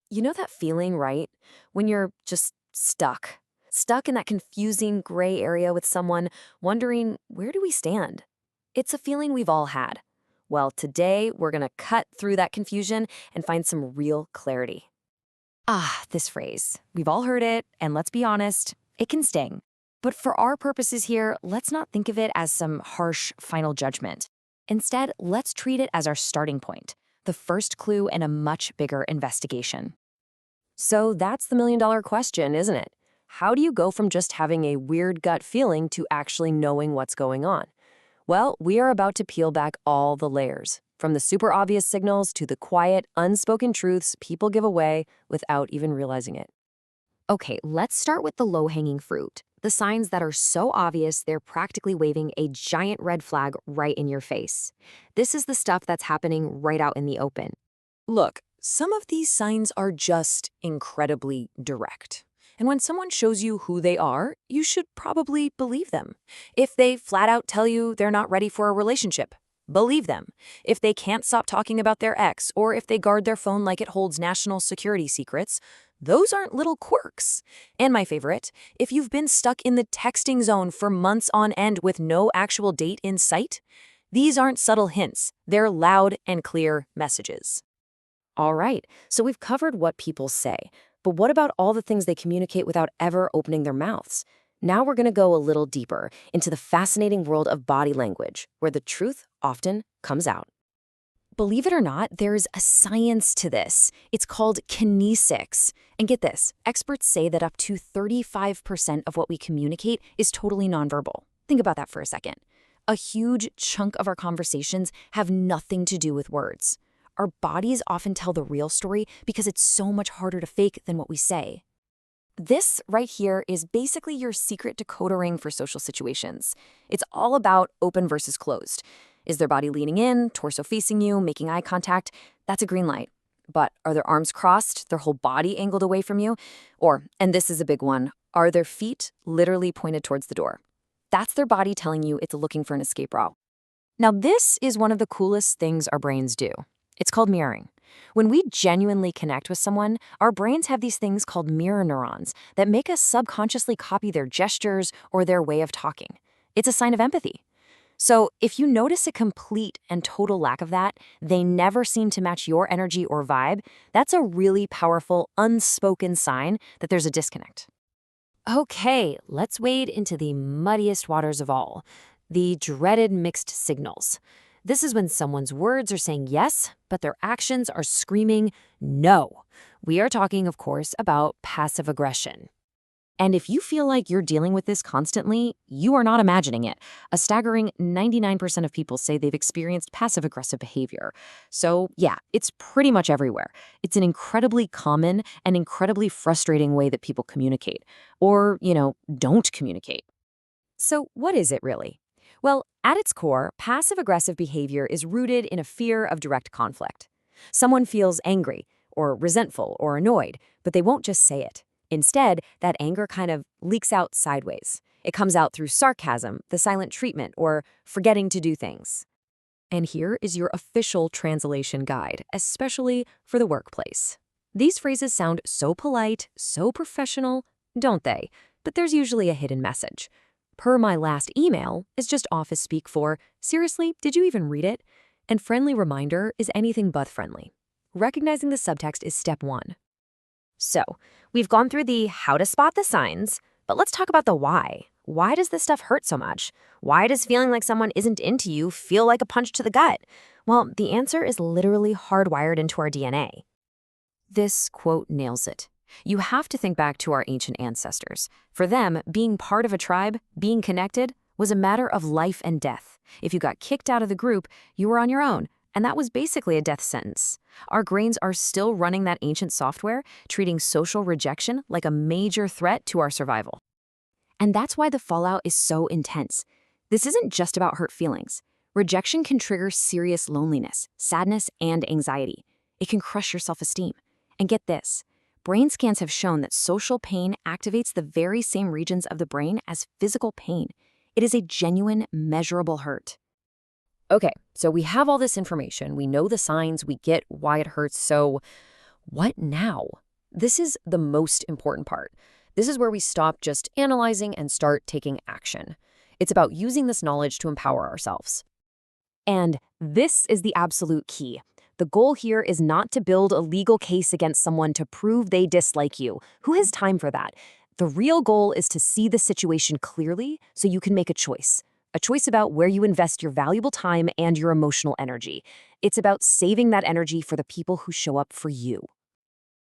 You know that feeling, right? When you're just stuck. Stuck in that confusing gray area with someone, wondering, where do we stand? It's a feeling we've all had. Well, today we're going to cut through that confusion and find some real clarity. Ah, this phrase. We've all heard it, and let's be honest, it can sting. But for our purposes here, let's not think of it as some harsh final judgment. Instead, let's treat it as our starting point, the first clue in a much bigger investigation. So that's the million-dollar question, isn't it? How do you go from just having a weird gut feeling to actually knowing what's going on? Well, we are about to peel back all the layers, from the super obvious signals to the quiet, unspoken truths people give away without even realizing it. Okay, let's start with the low-hanging fruit, the signs that are so obvious they're practically waving a giant red flag right in your face. This is the stuff that's happening right out in the open. Look, some of these signs are just incredibly direct. And when someone shows you who they are, you should probably believe them. If they flat out tell you they're not ready for a relationship, believe them. If they can't stop talking about their ex, or if they guard their phone like it holds national security secrets, those aren't little quirks. And my favorite, if you've been stuck in the texting zone for months on end with no actual date in sight, these aren't subtle hints. They're loud and clear messages. All right, so we've covered what people say, but what about all the things they communicate without ever opening their mouths? Now we're going to go a little deeper into the fascinating world of body language, where the truth often comes out. Believe it or not, there's a science to this. It's called kinesics. And get this, experts say that up to 35% of what we communicate is totally nonverbal. Think about that for a second. A huge chunk of our conversations have nothing to do with words. Our bodies often tell the real story because it's so much harder to fake than what we say. This right here is basically your secret decoder ring for social situations. It's all about open versus closed. Is their body leaning in, torso facing you, making eye contact? That's a green light. But are their arms crossed, their whole body angled away from you? Or, and this is a big one, are their feet literally pointed towards the door? That's their body telling you it's looking for an escape route. Now, this is one of the coolest things our brains do. It's called mirroring. When we genuinely connect with someone, our brains have these things called mirror neurons that make us subconsciously copy their gestures or their way of talking. It's a sign of empathy. So if you notice a complete and total lack of that, they never seem to match your energy or vibe, that's a really powerful, unspoken sign that there's a disconnect. Okay, let's wade into the muddiest waters of all, the dreaded mixed signals. This is when someone's words are saying yes, but their actions are screaming no. We are talking, of course, about passive aggression. And if you feel like you're dealing with this constantly, you are not imagining it. A staggering 99% of people say they've experienced passive-aggressive behavior. So yeah, it's pretty much everywhere. It's an incredibly common and incredibly frustrating way that people communicate. Or, don't communicate. So what is it really? Well, at its core, passive-aggressive behavior is rooted in a fear of direct conflict. Someone feels angry or resentful or annoyed, but they won't just say it. Instead, that anger kind of leaks out sideways. It comes out through sarcasm, the silent treatment, or forgetting to do things. And here is your official translation guide, especially for the workplace. These phrases sound so polite, so professional, don't they? But there's usually a hidden message. Per my last email is just office speak for, seriously, did you even read it? And friendly reminder is anything but friendly. Recognizing the subtext is step one. So, we've gone through the how to spot the signs, but let's talk about the why. Why does this stuff hurt so much? Why does feeling like someone isn't into you feel like a punch to the gut? Well, the answer is literally hardwired into our DNA. This quote nails it. You have to think back to our ancient ancestors. For them, being part of a tribe, being connected, was a matter of life and death. If you got kicked out of the group, you were on your own, and that was basically a death sentence. Our brains are still running that ancient software, treating social rejection like a major threat to our survival. And that's why the fallout is so intense. This isn't just about hurt feelings. Rejection can trigger serious loneliness, sadness, and anxiety. It can crush your self-esteem. And get this. Brain scans have shown that social pain activates the very same regions of the brain as physical pain. It is a genuine, measurable hurt. Okay, so we have all this information. We know the signs, we get why it hurts. So What now? This is the most important part. This is where we stop just analyzing and start taking action. It's about using this knowledge to empower ourselves. And this is the absolute key. The goal here is not to build a legal case against someone to prove they dislike you. Who has time for that? The real goal is to see the situation clearly so you can make a choice. A choice about where you invest your valuable time and your emotional energy. It's about saving that energy for the people who show up for you.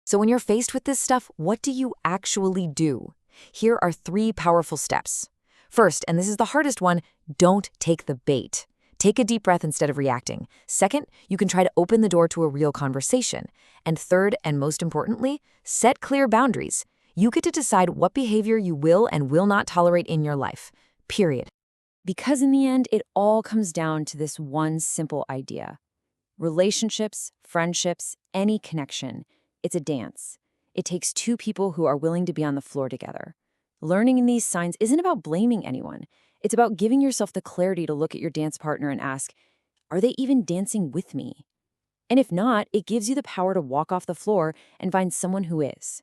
So when you're faced with this stuff, what do you actually do? Here are 3 powerful steps. First, and this is the hardest one, don't take the bait. Take a deep breath instead of reacting. Second, you can try to open the door to a real conversation. And third, and most importantly, set clear boundaries. You get to decide what behavior you will and will not tolerate in your life. Period. Because in the end, it all comes down to this one simple idea. Relationships, friendships, any connection, it's a dance. It takes 2 people who are willing to be on the floor together. Learning in these signs isn't about blaming anyone. It's about giving yourself the clarity to look at your dance partner and ask, are they even dancing with me? And if not, it gives you the power to walk off the floor and find someone who is.